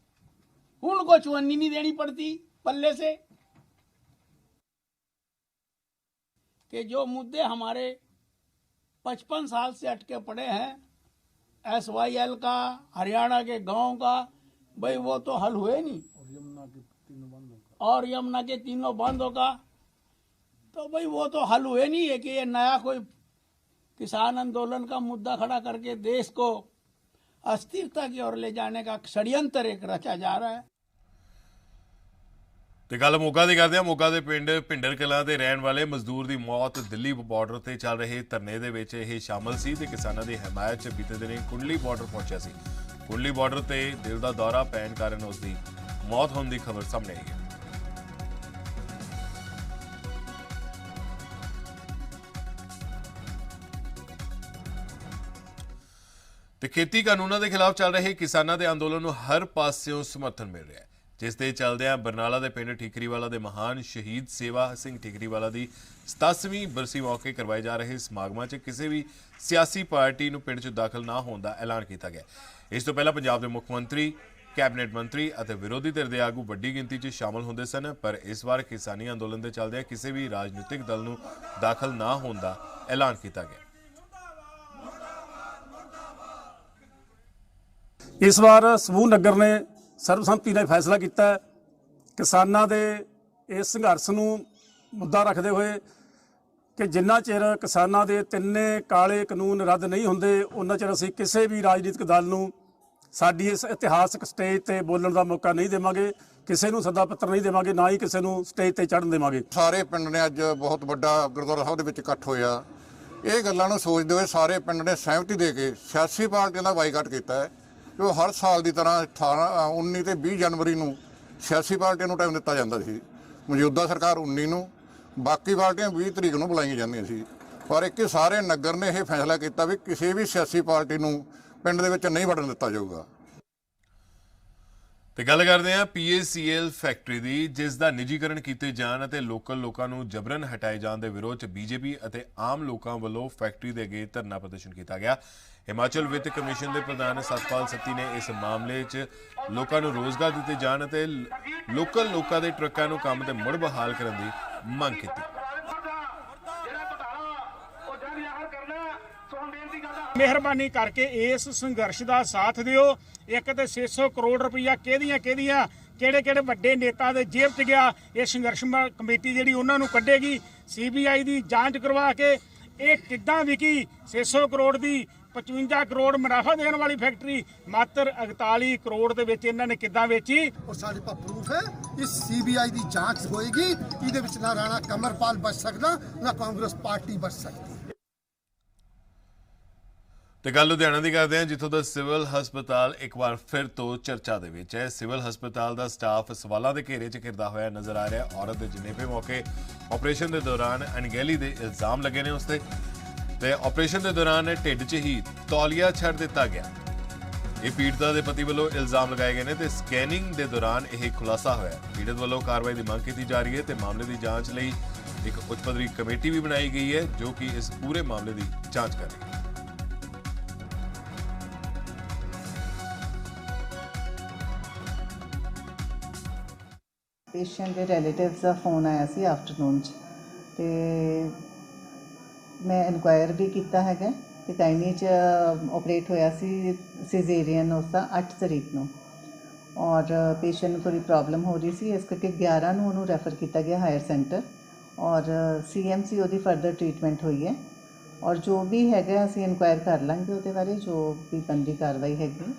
[SPEAKER 12] उनको चुन्नी नहीं देनी पड़ती पल्ले से। कि जो मुद्दे हमारे 55 साल से अटके पड़े हैं, SYL का, हरियाणा के गांव का, भाई वो तो हल हुए नहीं, और यमुना के तीनों बांधों का तो भाई वो तो हल हुए नहीं है। कि ये नया कोई किसान आंदोलन का मुद्दा खड़ा करके देश को अस्थिरता की ओर ले जाने का षड्यंत्र एक रचा जा रहा है।
[SPEAKER 1] ਤੇ ਗੱਲ ਮੋਗਾ ਦੀ ਕਰਦੇ ਆ। ਮੋਗਾ ਦੇ ਪਿੰਡ ਭਿੰਡਰ ਕਲਾਂ ਦੇ ਰਹਿਣ ਵਾਲੇ ਮਜ਼ਦੂਰ ਦੀ ਮੌਤ ਦਿੱਲੀ ਬਾਰਡਰ ਤੇ ਚੱਲ ਰਹੇ ਧਰਨੇ ਦੇ ਵਿੱਚ ਇਹ ਸ਼ਾਮਲ ਸੀ ਤੇ ਕਿਸਾਨਾਂ ਦੀ ਹਮਾਇਤ 'ਚ ਬੀਤੇ ਦਿਨੀ ਕੁੰਡਲੀ ਬਾਰਡਰ ਪਹੁੰਚਿਆ ਸੀ। ਕੁੰਡਲੀ ਬਾਰਡਰ ਤੇ ਦਿਲ ਦਾ ਦੌਰਾ ਪੈਣ ਕਾਰਨ ਉਸ ਦੀ ਮੌਤ ਹੋਣ ਦੀ ਖਬਰ ਸਾਹਮਣੇ ਆਈ ਹੈ। ਤੇ ਖੇਤੀ ਕਾਨੂੰਨਾਂ ਦੇ ਖਿਲਾਫ ਚੱਲ ਰਹੇ ਕਿਸਾਨਾਂ ਦੇ ਅੰਦੋਲਨ ਨੂੰ ਹਰ ਪਾਸਿਓਂ ਸਮਰਥਨ ਮਿਲ ਰਿਹਾ ਹੈ, ਜਿਸ ਦੇ ਚੱਲਦਿਆਂ ਬਰਨਾਲਾ ਦੇ ਪਿੰਡ ਠੀਕਰੀਵਾਲਾ ਦੇ ਮਹਾਨ ਸ਼ਹੀਦ ਸੇਵਾ ਸਿੰਘ ਠੀਕਰੀਵਾਲਾ ਦੀ 87ਵੀਂ ਬਰਸੀ ਮੌਕੇ ਕਰਵਾਏ ਜਾ ਰਹੇ ਸਮਾਗਮਾਂ 'ਚ ਕਿਸੇ ਵੀ ਸਿਆਸੀ ਪਾਰਟੀ ਨੂੰ ਪਿੰਡ 'ਚ ਦਾਖਲ ਨਾ ਹੋਣ ਦਾ ਐਲਾਨ ਕੀਤਾ ਗਿਆ। ਇਸ ਤੋਂ ਪਹਿਲਾਂ ਪੰਜਾਬ ਦੇ ਮੁੱਖ ਮੰਤਰੀ, ਕੈਬਨਿਟ ਮੰਤਰੀ ਅਤੇ ਵਿਰੋਧੀ ਧਿਰ ਦੇ ਆਗੂ ਵੱਡੀ ਗਿਣਤੀ 'ਚ ਸ਼ਾਮਲ ਹੁੰਦੇ ਸਨ, ਪਰ ਇਸ ਵਾਰ ਕਿਸਾਨੀ ਅੰਦੋਲਨ ਦੇ ਚੱਲਦਿਆਂ ਕਿਸੇ ਵੀ ਰਾਜਨੀਤਿਕ ਦਲ ਨੂੰ ਦਾਖਲ ਨਾ ਹੋਣ ਦਾ ਐਲਾਨ ਕੀਤਾ ਗਿਆ।
[SPEAKER 13] इस बार समूह नगर ने सर्वसम्मति ਨਾਲ फैसला किया किसानों के इस संघर्ष ਨੂੰ मुद्दा रखते हुए कि जिन्ना चिर किसानों के तिन्ने काले कानून रद्द नहीं होंगे उन्ना चिर असीं किसी भी राजनीतिक दल नूं साडी इस इतिहासक स्टेज ते बोलण का मौका नहीं देवांगे, किसी नूं सदा पत्र नहीं देवांगे, ना ही किसी नूं स्टेज ते चढ़न देवांगे।
[SPEAKER 14] सारे पिंड ने अज बहुत वड्डा गुरुद्वारा साहिब दे विच इकट्ठ होया। ये गल्लां नूं सोचदे होए सारे पिंड ने सहमति दे के सियासी पार्टियां दा बाईकाट कीता है। जो हर साल की तरह 18, 19 ਤੇ 20 जनवरी ਨੂੰ सियासी पार्टियों ਨੂੰ टाइम ਦਿੱਤਾ ਜਾਂਦਾ ਸੀ। ਮੌਜੂਦਾ ਸਰਕਾਰ 19 ਨੂੰ, ਬਾਕੀ ਪਾਰਟੀਆਂ 20 ਤਰੀਕ ਨੂੰ ਬੁਲਾਈਆਂ ਜਾਂਦੀਆਂ ਸੀ। ਪਰ ਇੱਕ ਸਾਰੇ ਨਗਰ ਨੇ ਇਹ ਫੈਸਲਾ ਕੀਤਾ ਵੀ ਕਿਸੇ ਵੀ ਸਿਆਸੀ ਪਾਰਟੀ ਨੂੰ ਪਿੰਡ ਦੇ ਵਿੱਚ ਨਹੀਂ ਵੜਨ ਦਿੱਤਾ ਜਾਊਗਾ।
[SPEAKER 1] ਤੇ ਗੱਲ ਕਰਦੇ ਹਾਂ PACL ਫੈਕਟਰੀ ਦੀ, ਜਿਸ ਦਾ ਨਿੱਜੀਕਰਨ ਕੀਤੇ ਜਾਣ ਅਤੇ ਲੋਕਲ ਲੋਕਾਂ ਨੂੰ ਜਬਰਨ ਹਟਾਏ ਜਾਣ ਦੇ ਵਿਰੋਧ 'ਚ BJP ਅਤੇ ਆਮ ਲੋਕਾਂ ਵੱਲੋਂ ਫੈਕਟਰੀ ਦੇ ਅੱਗੇ ਧਰਨਾ ਪ੍ਰਦਰਸ਼ਨ ਕੀਤਾ ਗਿਆ। ਹਿਮਾਚਲ ਵਿੱਤ ਕਮਿਸ਼ਨ ਦੇ ਪ੍ਰਧਾਨ ਸਤਪਾਲ ਸੱਤੀ ਨੇ ਇਸ ਮਾਮਲੇ 'ਚ ਲੋਕਾਂ ਨੂੰ ਰੋਜ਼ਗਾਰ ਦਿੱਤੇ ਜਾਣ ਅਤੇ ਲੋਕਲ ਲੋਕਾਂ ਦੇ ਟਰੱਕਾਂ ਨੂੰ ਕੰਮ ਤੇ ਮੁੜ ਬਹਾਲ ਕਰਨ ਦੀ ਮੰਗ ਕੀਤੀ।
[SPEAKER 12] ਮਿਹਰਬਾਨੀ ਕਰਕੇ ਇਸ ਸੰਘਰਸ਼ ਦਾ ਸਾਥ ਦਿਓ। ਇੱਕ ਤੇ 600 ਕਰੋੜ ਰੁਪਈਆ ਕਿਹੜੀਆਂ ਕਿਹੜੇ ਵੱਡੇ ਨੇਤਾ ਦੇ ਜੇਬ 'ਚ ਗਿਆ। ਇਹ ਸੰਘਰਸ਼ ਕਮੇਟੀ ਜਿਹੜੀ ਉਹਨਾਂ ਨੂੰ ਕੱਢੇਗੀ। CBI ਦੀ ਜਾਂਚ ਕਰਵਾ ਕੇ ਇਹ ਕਿੱਦਾਂ ਵਿਕੀ 600 ਕਰੋੜ ਦੀ 55 ਕਰੋੜ ਮੁਨਾਫਾ ਦੇਣ ਵਾਲੀ ਫੈਕਟਰੀ ਮਾਤਰ 48 ਕਰੋੜ ਦੇ ਵਿੱਚ ਇਹਨਾਂ ਨੇ ਕਿੱਦਾਂ ਵੇਚੀ।
[SPEAKER 15] और साढ़े पास प्रूफ है। इस CBI की जांच होएगी। ਇਹਦੇ ਵਿੱਚ ਨਾ ਰਾਣਾ ਕਮਰਪਾਲ ਬਚ ਸਕਦਾ, ਨਾ ਕਾਂਗਰਸ ਪਾਰਟੀ ਬਚ ਸਕਦੀ।
[SPEAKER 1] ਤੇ ਗੱਲ ਲੁਧਿਆਣਾ ਦੀ ਕਰਦੇ ਹਾਂ, ਜਿੱਥੋਂ ਦਾ ਸਿਵਲ ਹਸਪਤਾਲ ਇੱਕ ਵਾਰ ਫਿਰ ਤੋਂ ਚਰਚਾ ਦੇ ਵਿੱਚ ਹੈ। ਸਿਵਲ ਹਸਪਤਾਲ ਦਾ ਸਟਾਫ ਸਵਾਲਾਂ ਦੇ ਘੇਰੇ 'ਚ ਘਿਰਦਾ ਹੋਇਆ ਨਜ਼ਰ ਆ ਰਿਹਾ। ਔਰਤ ਦੇ ਜਨੇਪੇ ਮੌਕੇ ਆਪਰੇਸ਼ਨ ਦੇ ਦੌਰਾਨ ਅਣਗਹਿਲੀ ਦੇ ਇਲਜ਼ਾਮ ਲੱਗੇ ਨੇ ਉਸ ਤੇ ਆਪਰੇਸ਼ਨ ਦੇ ਦੌਰਾਨ ਢਿੱਡ 'ਚ ਹੀ ਤੌਲੀਆ ਛੱਡ ਦਿੱਤਾ ਗਿਆ। ਇਹ ਪੀੜਤਾ ਦੇ ਪਤੀ ਵੱਲੋਂ ਇਲਜ਼ਾਮ ਲਗਾਏ ਗਏ ਨੇ ਤੇ ਸਕੈਨਿੰਗ ਦੇ ਦੌਰਾਨ ਇਹ ਖੁਲਾਸਾ ਹੋਇਆ। ਪੀੜਤ ਵੱਲੋਂ ਕਾਰਵਾਈ ਦੀ ਮੰਗ ਕੀਤੀ ਜਾ ਰਹੀ ਹੈ ਤੇ ਮਾਮਲੇ ਦੀ ਜਾਂਚ ਲਈ ਇੱਕ ਉੱਚ ਪੱਧਰੀ ਕਮੇਟੀ ਵੀ ਬਣਾਈ ਗਈ ਹੈ ਜੋ ਕਿ ਇਸ ਪੂਰੇ ਮਾਮਲੇ ਦੀ ਜਾਂਚ ਕਰ ਰਹੀ ਹੈ।
[SPEAKER 16] ਪੇਸ਼ੈਂਟ ਦੇ ਰਿਲੇਟਿਵਸ ਦਾ ਫੋਨ ਆਇਆ ਸੀ ਆਫਟਰਨੂਨ 'ਚ ਤੇ ਮੈਂ ਇਨਕੁਆਇਰ ਵੀ ਕੀਤਾ ਹੈਗਾ ਤੇ ਗਾਇਨੀ 'ਚ ਆਪਰੇਟ ਹੋਇਆ ਸੀ ਸਿਜ਼ੇਰੀਅਨ ਉਸਦਾ 8 ਤਰੀਕ ਨੂੰ ਔਰ ਪੇਸ਼ੈਂਟ ਨੂੰ ਥੋੜੀ ਪ੍ਰੋਬਲਮ ਹੋ ਰਹੀ ਸੀ, ਇਸ ਕਰਕੇ 11 ਨੂੰ ਉਹਨੂੰ ਰੈਫਰ ਕੀਤਾ ਗਿਆ ਹਾਇਰ ਸੈਂਟਰ ਔਰ CMC ਉਹਦੀ ਫਰਦਰ ਟ੍ਰੀਟਮੈਂਟ ਹੋਈ ਹੈ ਔਰ ਜੋ ਵੀ ਹੈਗਾ ਅਸੀਂ ਇਨਕੁਆਇਰ ਕਰ ਲਾਂਗੇ ਉਹਦੇ ਬਾਰੇ ਜੋ ਵੀ ਬਣਦੀ ਕਾਰਵਾਈ ਹੈਗੀ।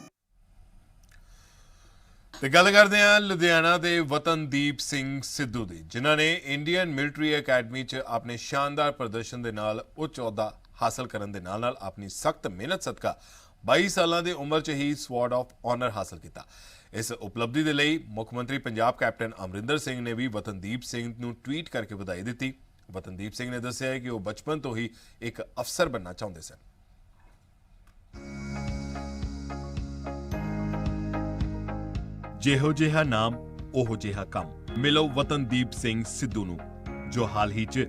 [SPEAKER 1] ਤੇ ਗੱਲ ਕਰਦੇ ਹਾਂ ਲੁਧਿਆਣਾ ਦੇ ਵਤਨਦੀਪ ਸਿੰਘ ਸਿੱਧੂ ਦੀ, ਜਿਨ੍ਹਾਂ ਨੇ ਇੰਡੀਅਨ ਮਿਲਟਰੀ ਅਕੈਡਮੀ 'ਚ ਆਪਣੇ ਸ਼ਾਨਦਾਰ ਪ੍ਰਦਰਸ਼ਨ ਦੇ ਨਾਲ ਉੱਚ ਅਹੁਦਾ ਹਾਸਲ ਕਰਨ ਦੇ ਨਾਲ ਆਪਣੀ ਸਖਤ ਮਿਹਨਤ ਸਦਕਾ 22 ਸਾਲਾਂ ਦੀ ਉਮਰ 'ਚ ਹੀ ਸਵਾਰਡ ਆਫ ਆਨਰ ਹਾਸਲ ਕੀਤਾ। ਇਸ ਉਪਲਬਧੀ ਦੇ ਲਈ ਮੁੱਖ ਮੰਤਰੀ ਪੰਜਾਬ ਕੈਪਟਨ ਅਮਰਿੰਦਰ ਸਿੰਘ ਨੇ ਵੀ ਵਤਨਦੀਪ ਸਿੰਘ ਨੂੰ ਟਵੀਟ ਕਰਕੇ ਵਧਾਈ ਦਿੱਤੀ। ਵਤਨਦੀਪ ਸਿੰਘ ਨੇ ਦੱਸਿਆ ਕਿ ਉਹ ਬਚਪਨ ਤੋਂ ਹੀ ਇੱਕ ਅਫਸਰ ਬਣਨਾ ਚਾਹੁੰਦੇ ਸਨ। ਜਿਹੋ ਜਿਹਾ ਨਾਮ ਉਹੋ ਜਿਹਾ ਕੰਮ। ਮਿਲੋ ਵਤਨਦੀਪ ਸਿੰਘ ਸਿੱਧੂ ਨੂੰ ਜੋ ਹਾਲ ਹੀ 'ਚ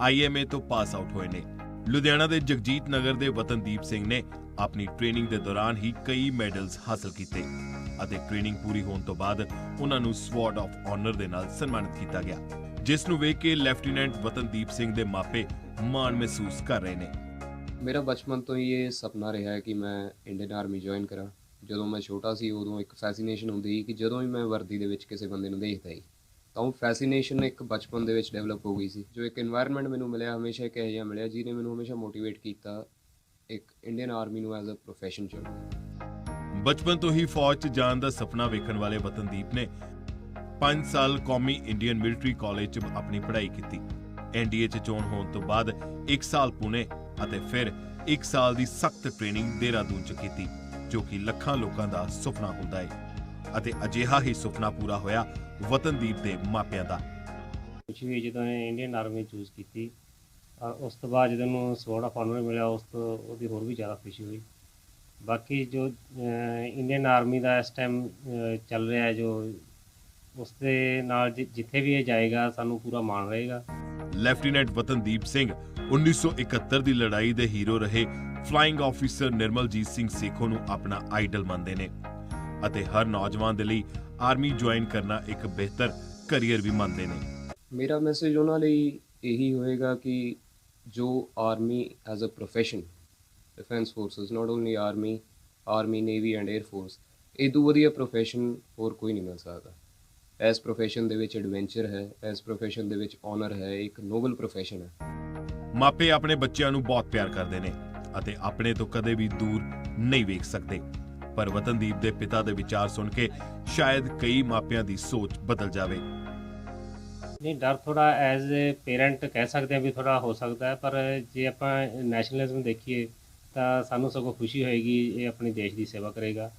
[SPEAKER 1] IMA ਤੋਂ ਪਾਸ ਆਊਟ ਹੋਏ ਨੇ। ਲੁਧਿਆਣਾ ਦੇ ਜਗਜੀਤ ਨਗਰ ਦੇ ਵਤਨਦੀਪ ਸਿੰਘ ਨੇ ਆਪਣੀ ਟ੍ਰੇਨਿੰਗ ਦੇ ਦੌਰਾਨ ਹੀ ਕਈ ਮੈਡਲਸ ਹਾਸਲ ਕੀਤੇ ਅਤੇ ਟ੍ਰੇਨਿੰਗ ਪੂਰੀ ਹੋਣ ਤੋਂ ਬਾਅਦ ਉਹਨਾਂ ਨੂੰ ਸਵਾਰਡ ਆਫ ਆਨਰ ਦੇ ਨਾਲ ਸਨਮਾਨਿਤ ਕੀਤਾ ਗਿਆ, ਜਿਸ ਨੂੰ ਵੇਖ ਕੇ ਲੈਫਟੀਨੈਂਟ ਵਤਨਦੀਪ ਸਿੰਘ ਦੇ ਮਾਪੇ ਮਾਣ ਮਹਿਸੂਸ ਕਰ ਰਹੇ ਨੇ।
[SPEAKER 17] ਮੇਰਾ ਬਚਪਨ ਤੋਂ ਹੀ ਇਹ ਸੁਪਨਾ ਰਿਹਾ ਹੈ ਕਿ ਮੈਂ ਇੰਡੀਅਨ ਆਰਮੀ ਜੁਆਇਨ ਕਰਾਂ। ਜਦੋਂ ਮੈਂ ਛੋਟਾ ਸੀ ਉਦੋਂ ਇੱਕ ਫੈਸੀਨੇਸ਼ਨ ਹੁੰਦੀ ਸੀ ਕਿ ਜਦੋਂ ਵੀ ਮੈਂ ਵਰਦੀ ਦੇ ਵਿੱਚ ਕਿਸੇ ਬੰਦੇ ਨੂੰ ਦੇਖਦਾ ਸੀ ਤਾਂ ਉਹ ਫੈਸੀਨੇਸ਼ਨ ਇੱਕ ਬਚਪਨ ਦੇ ਵਿੱਚ ਡਿਵੈਲਪ ਹੋ ਗਈ ਸੀ। ਜੋ ਇੱਕ এনवायरमेंट ਮੈਨੂੰ ਮਿਲਿਆ ਹਮੇਸ਼ਾ ਇੱਕ ਇਹੋ ਜਿਹਾ ਮਿਲਿਆ ਜਿਹਨੇ ਮੈਨੂੰ ਹਮੇਸ਼ਾ ਮੋਟੀਵੇਟ ਕੀਤਾ ਇੱਕ ਇੰਡੀਅਨ ਆਰਮੀ ਨੂੰ ਐਜ਼ ਅ ਪ੍ਰੋਫੈਸ਼ਨ ਚੁਣਨ।
[SPEAKER 1] ਬਚਪਨ ਤੋਂ ਹੀ ਫੌਜ 'ਚ ਜਾਣ ਦਾ ਸੁਪਨਾ ਵੇਖਣ ਵਾਲੇ ਵਤਨਦੀਪ ਨੇ 5 ਸਾਲ ਕੌਮੀ ਇੰਡੀਅਨ ਮਿਲਟਰੀ ਕਾਲਜ 'ਚ ਆਪਣੀ ਪੜ੍ਹਾਈ ਕੀਤੀ। NDA 'ਚ ਚੋਣ ਹੋਣ ਤੋਂ ਬਾਅਦ 1 ਸਾਲ ਪੁਣੇ ਅਤੇ ਫਿਰ 1 ਸਾਲ ਦੀ ਸਖਤ ਟ੍ਰੇਨਿੰਗ ਦੇਹਰਾਦੂਨ 'ਚ ਕੀਤੀ, ਜੋ ਕਿ ਲੱਖਾਂ ਲੋਕਾਂ ਦਾ ਸੁਪਨਾ ਹੁੰਦਾ ਹੈ ਅਤੇ ਅਜਿਹਾ ਹੀ ਸੁਪਨਾ ਪੂਰਾ ਹੋਇਆ ਵਤਨਦੀਪ ਦੇ ਮਾਪਿਆਂ ਦਾ।
[SPEAKER 18] ਖੁਸ਼ੀ ਹੋਈ ਜਦੋਂ ਇੰਡੀਅਨ ਆਰਮੀ ਚੂਜ਼ ਕੀਤੀ, ਉਸ ਤੋਂ ਬਾਅਦ ਜਦੋਂ ਨੂੰ ਸਵਾਰਡ ਆਫ ਆਨਰ ਮਿਲਿਆ ਉਸ ਤੋਂ ਉਹਦੀ ਹੋਰ ਵੀ ਜ਼ਿਆਦਾ ਖੁਸ਼ੀ ਹੋਈ। ਬਾਕੀ ਜੋ ਇੰਡੀਅਨ ਆਰਮੀ ਦਾ ਇਸ ਟਾਈਮ ਚੱਲ ਰਿਹਾ ਹੈ, ਜੋ ਉਸ ਦੇ ਨਾਲ ਜਿੱਥੇ ਵੀ ਇਹ ਜਾਏਗਾ ਸਾਨੂੰ ਪੂਰਾ ਮਾਣ ਰਹੇਗਾ।
[SPEAKER 1] ਲੈਫਟੀਨੈਂਟ ਵਤਨਦੀਪ ਸਿੰਘ 1971 ਦੀ ਲੜਾਈ ਦੇ ਹੀਰੋ ਰਹੇ ਫਲਾਈਂਗ ਆਫੀਸਰ ਨਿਰਮਲਜੀਤ ਸਿੰਘ ਸੇਖੋਂ ਨੂੰ ਆਪਣਾ ਆਈਡਲ ਮੰਨਦੇ ਨੇ ਅਤੇ ਹਰ ਨੌਜਵਾਨ ਦੇ ਲਈ ਆਰਮੀ ਜੁਆਇਨ ਕਰਨਾ ਇੱਕ ਬਿਹਤਰ ਕੈਰੀਅਰ ਵੀ ਮੰਨਦੇ ਨੇ।
[SPEAKER 17] ਮੇਰਾ ਮੈਸੇਜ ਉਹਨਾਂ ਲਈ ਇਹੀ ਹੋਏਗਾ ਕਿ ਜੋ army as a profession, defence forces, not only army navy and air force, ਇਹ ਤੋਂ ਵਧੀਆ ਪ੍ਰੋਫੈਸ਼ਨ ਹੋਰ ਕੋਈ ਨਹੀਂ ਮਿਲ ਸਕਦਾ। ਇਸ ਪ੍ਰੋਫੈਸ਼ਨ ਦੇ ਵਿੱਚ ਐਡਵੈਂਚਰ ਹੈ, ਇਸ ਪ੍ਰੋਫੈਸ਼ਨ ਦੇ ਵਿੱਚ ਆਨਰ ਹੈ, ਇੱਕ ਨੋਬਲ ਪ੍ਰੋਫੈਸ਼ਨ ਹੈ।
[SPEAKER 1] ਮਾਪੇ ਆਪਣੇ ਬੱਚਿਆਂ ਨੂੰ ਬਹੁਤ ਪਿਆਰ ਕਰਦੇ ਨੇ ਅਤੇ ਆਪਣੇ ਤੋਂ ਕਦੇ ਵੀ ਦੂਰ ਨਹੀਂ ਵੇਖ ਸਕਦੇ, ਪਰ ਵਤਨਦੀਪ ਦੇ ਪਿਤਾ ਦੇ ਵਿਚਾਰ ਸੁਣ ਕੇ ਸ਼ਾਇਦ ਕਈ ਮਾਪਿਆਂ ਦੀ ਸੋਚ ਬਦਲ ਜਾਵੇ।
[SPEAKER 18] ਨਹੀਂ, ਡਰ ਥੋੜਾ ਐਜ਼ ਏ ਪੇਰੈਂਟ ਕਹਿ ਸਕਦੇ ਹਾਂ ਵੀ ਥੋੜਾ ਹੋ ਸਕਦਾ ਹੈ, ਪਰ ਜੇ ਆਪਾਂ ਨੈਸ਼ਨਲਿਜ਼ਮ ਦੇਖੀਏ ਤਾਂ ਸਾਨੂੰ ਸਗੋਂ ਖੁਸ਼ੀ ਹੋਏਗੀ ਇਹ ਆਪਣੇ ਦੇਸ਼ ਦੀ ਸੇਵਾ ਕਰੇਗਾ।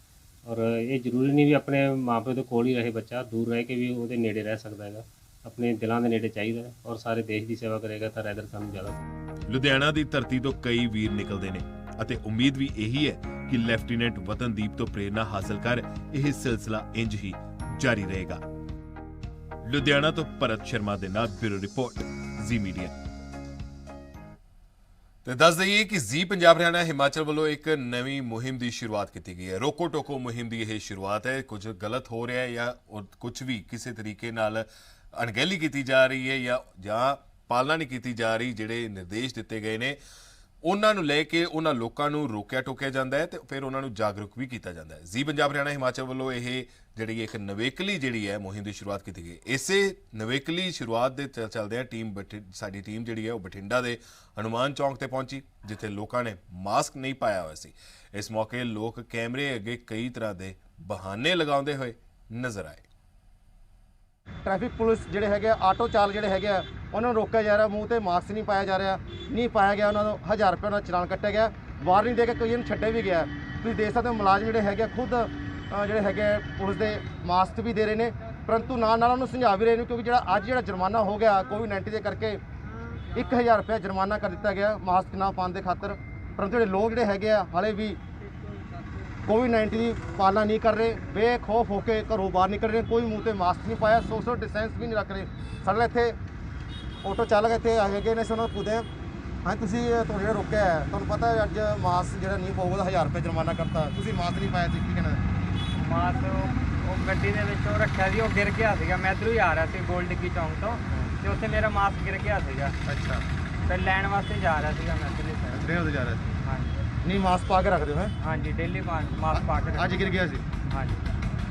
[SPEAKER 18] ਔਰ ਇਹ ਜ਼ਰੂਰੀ ਨਹੀਂ ਵੀ ਆਪਣੇ ਮਾਪੇ ਦੇ ਕੋਲ ਹੀ ਰਹੇ ਬੱਚਾ, ਦੂਰ ਰਹਿ ਕੇ ਵੀ ਉਹਦੇ ਨੇੜੇ ਰਹਿ ਸਕਦਾ ਹੈਗਾ, ਆਪਣੇ ਦਿਲਾਂ ਦੇ ਨੇੜੇ ਚਾਹੀਦਾ ਹੈ ਔਰ ਸਾਰੇ ਦੇਸ਼ ਦੀ ਸੇਵਾ ਕਰੇਗਾ ਤਾਂ ਰੈਦਰ ਸਾਨੂੰ ਜ਼ਿਆਦਾ।
[SPEAKER 1] ਲੁਧਿਆਣਾ ਦੀ ਧਰਤੀ ਤੋਂ ਕਈ ਵੀਰ ਨਿਕਲਦੇ ਨੇ ਅਤੇ ਉਮੀਦ ਵੀ ਇਹੀ ਹੈ ਕਿ ਲੈਫਟੀਨੈਂਟ ਵਤਨਦੀਪ ਤੋਂ ਪ੍ਰੇਰਨਾ ਹਾਸਲ ਕਰ ਇਹ ਸਿਲਸਿਲਾ ਇੰਜ ਹੀ ਜਾਰੀ ਰਹੇਗਾ। ਲੁਧਿਆਣਾ ਤੋਂ ਭਰਤ ਸ਼ਰਮਾ ਦੇ ਨਾਲ ਬਿਊਰੋ ਰਿਪੋਰਟ, ਜ਼ੀ ਮੀਡੀਆ। ਤੇ ਦੱਸ ਦਈਏ ਕਿ ਜ਼ੀ ਪੰਜਾਬ ਹਰਿਆਣਾ ਹਿਮਾਚਲ ਵੱਲੋਂ ਇੱਕ ਨਵੀਂ ਮੁਹਿੰਮ ਦੀ ਸ਼ੁਰੂਆਤ ਕੀਤੀ ਗਈ ਹੈ। ਰੋਕੋ ਟੋਕੋ ਮੁਹਿੰਮ ਦੀ ਇਹ ਸ਼ੁਰੂਆਤ ਹੈ। ਕੁਝ ਗਲਤ ਹੋ ਰਿਹਾ ਹੈ ਜਾਂ ਕੁਝ ਵੀ ਕਿਸੇ ਤਰੀਕੇ ਨਾਲ ਅਣਗਹਿਲੀ ਕੀਤੀ ਜਾ ਰਹੀ ਹੈ ਜਾਂ ਪਾਲਣਾ ਨਹੀਂ ਕੀਤੀ ਜਾ ਰਹੀ, ਜਿਹੜੇ ਨਿਰਦੇਸ਼ ਦਿੱਤੇ ਗਏ ਨੇ ਉਹਨਾਂ ਨੂੰ ਲੈ ਕੇ ਉਹਨਾਂ ਲੋਕਾਂ ਨੂੰ ਰੋਕਿਆ ਟੋਕਿਆ ਜਾਂਦਾ ਹੈ ਤੇ ਫਿਰ ਉਹਨਾਂ ਨੂੰ ਜਾਗਰੂਕ ਵੀ ਕੀਤਾ ਜਾਂਦਾ ਹੈ। ਜ਼ੀ ਪੰਜਾਬ ਹਰਿਆਣਾ ਹਿਮਾਚਲ ਵੱਲੋਂ ਇਹ ਜਿਹੜੀ ਇੱਕ ਨਵੇਕਲੀ ਜਿਹੜੀ ਹੈ ਮੁਹਿੰਮ ਦੀ ਸ਼ੁਰੂਆਤ ਕੀਤੀ ਗਈ। ਇਸੇ ਨਵੇਕਲੀ ਸ਼ੁਰੂਆਤ ਦੇ ਚੱਲਦਿਆਂ ਸਾਡੀ ਟੀਮ ਜਿਹੜੀ ਹੈ ਉਹ ਬਠਿੰਡਾ ਦੇ ਹਨੂਮਾਨ ਚੌਂਕ ਤੇ ਪਹੁੰਚੀ, ਜਿੱਥੇ ਲੋਕਾਂ ਨੇ ਮਾਸਕ ਨਹੀਂ ਪਾਇਆ ਹੋਇਆ ਸੀ। ਇਸ ਮੌਕੇ ਲੋਕ ਕੈਮਰੇ ਅੱਗੇ ਕਈ ਤਰ੍ਹਾਂ ਦੇ ਬਹਾਨੇ ਲਗਾਉਂਦੇ ਹੋਏ ਨਜ਼ਰ ਆਏ।
[SPEAKER 19] ਟ੍ਰੈਫਿਕ ਪੁਲਿਸ ਜਿਹੜੇ ਹੈਗੇ ਆਟੋ ਚਾਲਕ ਜਿਹੜੇ ਹੈਗੇ ਆ ਉਹਨਾਂ ਨੂੰ ਰੋਕਿਆ ਜਾ ਰਿਹਾ, ਮੂੰਹ ਤੇ ਮਾਸਕ ਨਹੀਂ ਪਾਇਆ ਜਾ ਰਿਹਾ, ਨਹੀਂ ਪਾਇਆ ਗਿਆ ਉਹਨਾਂ ਨੂੰ 1000 ਰੁਪਏ ਦਾ ਚਲਾਨ ਕੱਟਿਆ ਗਿਆ, ਵਾਰਨਿੰਗ ਦੇ ਕੇ ਕਈਆਂ ਨੂੰ ਛੱਡਿਆ ਵੀ ਗਿਆ। ਤੁਸੀਂ ਦੇਖ ਸਕਦੇ ਹੋ ਮੁਲਾਜ਼ਮ ਜਿਹੜੇ ਹੈਗੇ ਖੁਦ ਜਿਹੜੇ ਹੈਗੇ ਪੁਲਿਸ ਦੇ ਮਾਸਕ ਵੀ ਦੇ ਰਹੇ ਨੇ, ਪਰੰਤੂ ਨਾਲ ਉਹਨੂੰ ਸਮਝਾ ਵੀ ਰਹੇ ਨੇ, ਕਿਉਂਕਿ ਜਿਹੜਾ ਜੁਰਮਾਨਾ ਹੋ ਗਿਆ ਕੋਵਿਡ-19 ਦੇ ਕਰਕੇ 1000 ਰੁਪਏ ਜੁਰਮਾਨਾ ਕਰ ਦਿੱਤਾ ਗਿਆ ਮਾਸਕ ਨਾ ਪਾਉਣ ਦੇ ਖਾਤਰ। ਪਰੰਤੂ ਜਿਹੜੇ ਲੋਕ ਜਿਹੜੇ ਹੈਗੇ ਆ ਹਾਲੇ ਵੀ कोविड-19 ਦੀ ਪਾਲਣਾ ਨਹੀਂ ਕਰ ਰਹੇ, ਬੇਖੌਫ ਹੋ ਕੇ ਘਰੋਂ ਬਾਹਰ ਨਿਕਲ ਰਹੇ, ਕੋਈ ਮੂੰਹ ਤੇ ਮਾਸਕ ਨਹੀਂ ਪਾਇਆ, ਸੋਸ਼ਲ ਡਿਸਟੈਂਸ ਵੀ ਨਹੀਂ ਰੱਖ ਰਹੇ। ਸਾਡੇ ਇੱਥੇ ਆਟੋ ਚਾਲਕ ਇੱਥੇ ਹੈਗੇ ਨੇ, ਉਹਨਾਂ ਨੂੰ ਪੁੱਛਦੇ ਹਾਂ ਤੁਸੀਂ ਤੁਹਾਨੂੰ ਜਿਹੜਾ ਰੋਕਿਆ ਹੈ, ਤੁਹਾਨੂੰ ਪਤਾ ਅੱਜ ਮਾਸਕ ਜਿਹੜਾ ਨਹੀਂ ਪਾਊਗਾ ਤਾਂ 1000 ਰੁਪਏ ਜੁਰਮਾਨਾ ਕਰਤਾ, ਤੁਸੀਂ ਮਾਸਕ ਨਹੀਂ ਪਾਇਆ, ਤੁਸੀਂ ਕੀ ਕਹਿਣਾ?
[SPEAKER 20] ਮਾਸਕ ਉਹ ਗੱਡੀ ਦੇ ਵਿੱਚ ਉਹ ਰੱਖਿਆ ਸੀ, ਉਹ ਗਿਰ ਗਿਆ ਸੀਗਾ, ਮੈਂ ਇੱਧਰੋਂ ਹੀ ਆ ਰਿਹਾ ਸੀ ਗੋਲਡ ਡਿੱਗੀ ਚੌਂਕ ਤੋਂ, ਤੇ ਉੱਥੇ ਮੇਰਾ ਮਾਸਕ ਗਿਰ ਗਿਆ ਸੀਗਾ।
[SPEAKER 19] ਅੱਛਾ,
[SPEAKER 20] ਫਿਰ ਲੈਣ ਵਾਸਤੇ ਜਾ ਰਿਹਾ ਸੀਗਾ ਮੈਂ ਇੱਧਰਲੇ
[SPEAKER 19] ਜਾ ਰਿਹਾ ਸੀ।
[SPEAKER 20] ਹਾਂਜੀ,
[SPEAKER 19] ਨਹੀਂ ਮਾਸਕ ਪਾ ਕੇ ਰੱਖਦੇ ਹੋ?
[SPEAKER 20] ਹਾਂਜੀ, ਡੇਲੀ ਮਾਸਕ ਪਾ ਕੇ।
[SPEAKER 19] ਅੱਜ ਗਿਰ ਗਿਆ ਸੀ?
[SPEAKER 20] ਹਾਂਜੀ।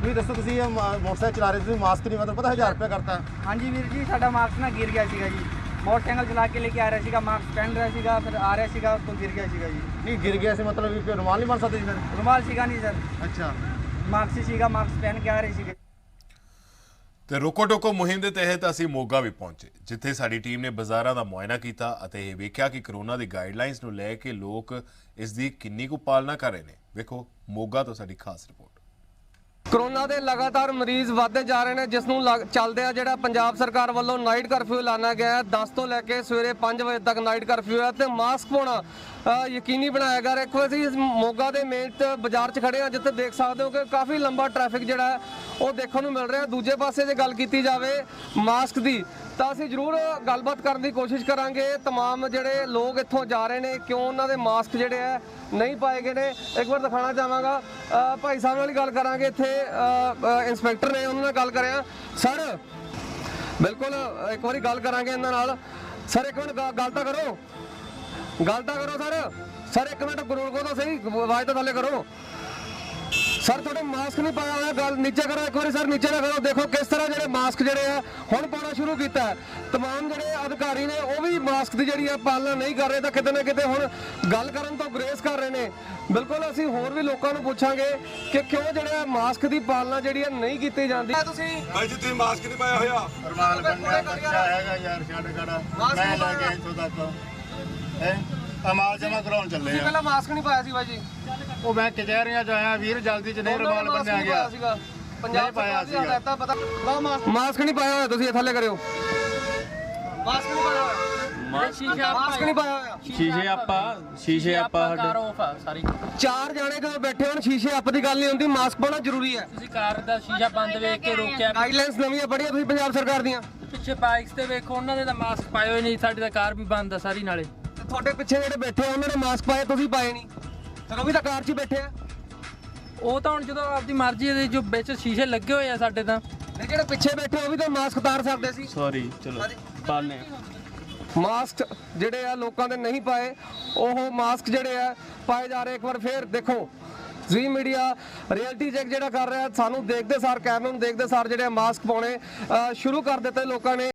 [SPEAKER 19] ਤੁਸੀਂ ਦੱਸੋ, ਤੁਸੀਂ ਮੋਟਰਸਾਈਕਲ ਚਲਾ ਰਹੇ ਸੀ, ਮਾਸਕ ਨਹੀਂ ਪਤਾ 1000 ਰੁਪਏ ਕਰਤਾ?
[SPEAKER 20] ਹਾਂਜੀ ਵੀਰ ਜੀ, ਸਾਡਾ ਮਾਸਕ ਨਾ ਗਿਰ ਗਿਆ ਸੀਗਾ ਜੀ, ਮੋਟਰਸਾਈਕਲ ਚਲਾ ਕੇ ਲੈ ਕੇ ਆ ਰਿਹਾ ਸੀਗਾ, ਮਾਸਕ ਪਹਿਨ ਰਿਹਾ ਸੀਗਾ, ਫਿਰ ਆ ਰਿਹਾ ਸੀਗਾ ਤੋਂ ਗਿਰ ਗਿਆ ਸੀਗਾ ਜੀ।
[SPEAKER 19] ਨਹੀਂ ਗਿਰ ਗਿਆ ਸੀ ਮਤਲਬ ਵੀ ਰੁਮਾਲ ਨਹੀਂ ਬਣ ਸਕਦੇ ਸੀ? ਫਿਰ
[SPEAKER 20] ਰੁਮਾਲ ਸੀਗਾ ਨਹੀਂ ਸਰ।
[SPEAKER 19] ਅੱਛਾ,
[SPEAKER 20] ਮਾਸਕ ਸੀਗਾ, ਮਾਸਕ ਪਹਿਨ ਕੇ ਆ ਰਹੇ ਸੀਗੇ।
[SPEAKER 1] ਤੇ ਰੋਕੋ ਟੋਕੋ ਮੁਹਿੰਮ ਦੇ ਤਹਿਤ ਅਸੀਂ ਮੋਗਾ ਵੀ ਪਹੁੰਚੇ, ਜਿੱਥੇ ਸਾਡੀ ਟੀਮ ਨੇ ਬਾਜ਼ਾਰਾਂ ਦਾ ਮੁਆਇਨਾ ਕੀਤਾ ਅਤੇ ਇਹ ਵੇਖਿਆ ਕਿ ਕਰੋਨਾ ਦੀ ਗਾਈਡਲਾਈਨਸ ਨੂੰ ਲੈ ਕੇ ਲੋਕ ਇਸ ਦੀ ਕਿੰਨੀ ਕੁ ਪਾਲਣਾ ਕਰ ਰਹੇ ਨੇ। ਵੇਖੋ ਮੋਗਾ ਤੋਂ ਸਾਡੀ ਖਾਸ ਰਿਪੋਰਟ।
[SPEAKER 21] ਕੋਰੋਨਾ ਦੇ ਲਗਾਤਾਰ ਮਰੀਜ਼ ਵਧਦੇ ਜਾ ਰਹੇ ਨੇ, ਜਿਸ ਨੂੰ ਚੱਲਦੇ ਆ ਜਿਹੜਾ ਪੰਜਾਬ ਸਰਕਾਰ ਵੱਲੋਂ ਨਾਈਟ ਕਰਫਿਊ ਐਲਾਨਿਆ ਗਿਆ ਹੈ। 10 ਤੋਂ ਲੈ ਕੇ ਸਵੇਰੇ 5 ਵਜੇ ਤੱਕ ਨਾਈਟ ਕਰਫਿਊ ਹੈ ਤੇ ਮਾਸਕ ਪਾਉਣਾ ਯਕੀਨੀ ਬਣਾਇਆ ਗਿਆ। ਇੱਕ ਵਾਰ ਅਸੀਂ ਮੋਗਾ ਦੇ ਮੇਨ ਬਾਜ਼ਾਰ 'ਚ ਖੜੇ ਹਾਂ, ਜਿੱਥੇ ਦੇਖ ਸਕਦੇ ਹੋ ਕਿ ਕਾਫੀ ਲੰਬਾ ਟ੍ਰੈਫਿਕ ਜਿਹੜਾ ਹੈ ਉਹ ਦੇਖਣ ਨੂੰ ਮਿਲ ਰਿਹਾ। ਦੂਜੇ ਪਾਸੇ ਜੇ ਗੱਲ ਕੀਤੀ ਜਾਵੇ ਮਾਸਕ ਦੀ ਤਾਂ ਅਸੀਂ ਜ਼ਰੂਰ ਗੱਲਬਾਤ ਕਰਨ ਦੀ ਕੋਸ਼ਿਸ਼ ਕਰਾਂਗੇ। तमाम ਜਿਹੜੇ ਲੋਕ ਇੱਥੋਂ ਜਾ ਰਹੇ ਨੇ, ਕਿਉਂ ਉਹਨਾਂ ਦੇ ਮਾਸਕ ਜਿਹੜੇ ਹੈ ਨਹੀਂ ਪਾਏ ਗਏ ਨੇ, ਇੱਕ ਵਾਰ ਦਿਖਾਣਾ ਚਾਹਾਂਗਾ। ਭਾਈ ਸਾਹਿਬ ਨਾਲ ਗੱਲ ਕਰਾਂਗੇ, ਇੱਥੇ ਇੰਸਪੈਕਟਰ ਨੇ, ਉਹਨਾਂ ਨਾਲ ਗੱਲ ਕਰਿਆ। ਸਰ ਬਿਲਕੁਲ ਇੱਕ ਵਾਰੀ ਗੱਲ ਕਰਾਂਗੇ ਇਹਨਾਂ ਨਾਲ। ਸਰ ਇੱਕ ਮਿੰਟ ਗੱਲ ਤਾਂ ਕਰੋ ਸਰ ਇੱਕ ਮਿੰਟ ਰੁਕੋ ਤਾਂ ਸਹੀ, ਆਵਾਜ਼ ਤਾਂ ਥੱਲੇ ਕਰੋ। ਸਰ ਤੁਹਾਡੇ ਮਾਸਕ ਨਹੀਂ ਪਾਇਆ ਹੋਇਆ, ਗੱਲ ਨੀਚੇ ਕਰੋ ਇੱਕ ਵਾਰੀ ਸਰ, ਨੀਚੇ ਨਾ ਕਰੋ। ਦੇਖੋ ਕਿਸ ਤਰ੍ਹਾਂ ਜਿਹੜੇ ਮਾਸਕ ਜਿਹੜੇ ਆ ਹੁਣ ਪਾਉਣਾ ਸ਼ੁਰੂ ਕੀਤਾ ਹੈ। तमाम ਜਿਹੜੇ ਅਧਿਕਾਰੀ ਨੇ ਉਹ ਵੀ ਮਾਸਕ ਦੀ ਜਿਹੜੀ ਆ ਪਾਲਣਾ ਨਹੀਂ ਕਰ ਰਹੇ, ਤਾਂ ਕਿਤੇ ਨਾ ਕਿਤੇ ਹੁਣ ਗੱਲ ਕਰਨ ਤੋਂ ਗੁਰੇਜ਼ ਕਰ ਰਹੇ ਨੇ। ਬਿਲਕੁਲ ਅਸੀਂ ਹੋਰ ਵੀ ਲੋਕਾਂ ਨੂੰ ਪੁੱਛਾਂਗੇ ਕਿ ਕਿਉਂ ਜਿਹੜਾ ਮਾਸਕ ਦੀ ਪਾਲਣਾ ਜਿਹੜੀ ਆ ਨਹੀਂ ਕੀਤੀ ਜਾਂਦੀ। ਤੁਸੀਂ
[SPEAKER 22] ਭਾਈ ਜੀ ਤੁਸੀਂ ਮਾਸਕ ਨਹੀਂ ਪਾਇਆ ਹੋਇਆ?
[SPEAKER 23] ਰੁਮਾਲ ਬੰਨਿਆ ਬੱਚਾ ਹੈਗਾ ਯਾਰ, ਛੱਡ ਖੜਾ ਮੈਂ ਲੈ ਕੇ ਇੱਥੋਂ ਤੱਕ ਹੈ
[SPEAKER 2] ਮਾਲ ਜਮਾ ਕਰਾਉਣ ਚੱਲੇ
[SPEAKER 21] ਤੁਸੀਂ
[SPEAKER 2] ਆ।
[SPEAKER 21] ਪਹਿਲਾਂ ਮਾਸਕ ਨਹੀਂ ਪਾਇਆ ਸੀ ਬਾਈ ਜੀ?
[SPEAKER 2] ਉਹ ਮੈਂ ਕਚਹਿਰੀਆਂ ਚ ਆਇਆ ਵੀਰ, ਜਲਦੀ ਚ ਨਹੀਂ ਰੁਮਾਲ ਬੰਨਿਆ ਗਿਆ।
[SPEAKER 21] ਪੰਜਾਬ
[SPEAKER 2] ਪਾਇਆ
[SPEAKER 21] ਸਰਕਾਰ ਦੀ ਹਦਾਇਤਾਂ ਪਤਾ ਮਾਸਕ ਨਹੀਂ ਪਾਇਆ ਹੋਇਆ ਤੁਸੀਂ, ਥੱਲੇ ਕਰਿਓ। ਮਾਸਕ ਨਹੀਂ ਪਾਇਆ ਹੋਇਆ, ਮਾਸਕ ਨਹੀਂ ਪਾਇਆ ਹੋਇਆ।
[SPEAKER 3] ਸ਼ੀਸ਼ੇ ਆਪਾਂ
[SPEAKER 21] ਸਾਰੀ 4 ਜਾਣੇ ਜਦੋਂ ਬੈਠੇ ਹੋਣ, ਸ਼ੀਸ਼ੇ ਅੱਪ ਦੀ ਗੱਲ ਨਹੀਂ ਹੁੰਦੀ, ਮਾਸਕ ਪਾਉਣਾ ਜ਼ਰੂਰੀ ਹੈ।
[SPEAKER 3] ਤੁਸੀਂ ਕਾਰ ਦਾ ਸ਼ੀਸ਼ਾ ਬੰਦ ਵੇਖ ਕੇ ਰੋਕਿਆ।
[SPEAKER 21] ਗਾਈਡਲਾਈਨਸ ਨਵੀਆਂ ਪੜੀਆਂ ਤੁਸੀਂ ਪੰਜਾਬ ਸਰਕਾਰ ਦੀਆਂ?
[SPEAKER 3] ਪਿੱਛੇ ਬਾਈਕਸ ਤੇ ਵੇਖੋ, ਉਹਨਾਂ ਦੇ ਤਾਂ ਮਾਸਕ ਪਾਏ ਹੋਏ ਨਹੀਂ, ਸਾਡੀ ਤਾਂ ਕਾਰ ਵੀ ਬੰਦ ਆ ਸਾਰੀ। ਨਾਲੇ
[SPEAKER 21] ਤੁਹਾਡੇ ਪਿੱਛੇ ਜਿਹੜੇ ਬੈਠੇ ਆ ਉਹਨਾਂ ਨੇ ਮਾਸਕ ਪਾਏ, ਤੁਸੀਂ ਪਾਏ ਨਹੀਂ, ਫਿਰ ਉਹ ਵੀ ਤਾਂ ਕਾਰ 'ਚ ਹੀ ਬੈਠੇ ਆ।
[SPEAKER 3] ਉਹ ਤਾਂ ਹੁਣ ਜਦੋਂ ਆਪਦੀ ਮਰਜ਼ੀ ਦੇ ਜੋ ਵਿੱਚ ਸ਼ੀਸ਼ੇ ਲੱਗੇ ਹੋਏ ਆ ਸਾਡੇ ਤਾਂ।
[SPEAKER 21] ਨਹੀਂ, ਜਿਹੜੇ ਪਿੱਛੇ ਬੈਠੇ ਉਹ ਵੀ ਤਾਂ ਮਾਸਕ ਉਤਾਰ ਸਕਦੇ ਸੀ।
[SPEAKER 3] ਸੌਰੀ, ਚਲੋ ਪਾਣੇ।
[SPEAKER 21] ਮਾਸਕ ਜਿਹੜੇ ਆ ਲੋਕਾਂ ਦੇ ਨਹੀਂ ਪਾਏ, ਉਹ ਮਾਸਕ ਜਿਹੜੇ ਆ ਪਾਏ ਜਾ ਰਹੇ। ਇੱਕ ਵਾਰ ਫੇਰ ਦੇਖੋ, ਜ਼ੀ ਮੀਡੀਆ ਰਿਐਲਿਟੀ ਚੈੱਕ ਜਿਹੜਾ ਕਰ ਰਿਹਾ, ਸਾਨੂੰ ਦੇਖਦੇ ਸਾਰ, ਕੈਮਰੇ ਨੂੰ ਦੇਖਦੇ ਸਾਰ ਜਿਹੜੇ ਮਾਸਕ ਪਾਉਣੇ ਸ਼ੁਰੂ ਕਰ ਦਿੱਤੇ ਲੋਕਾਂ ਨੇ।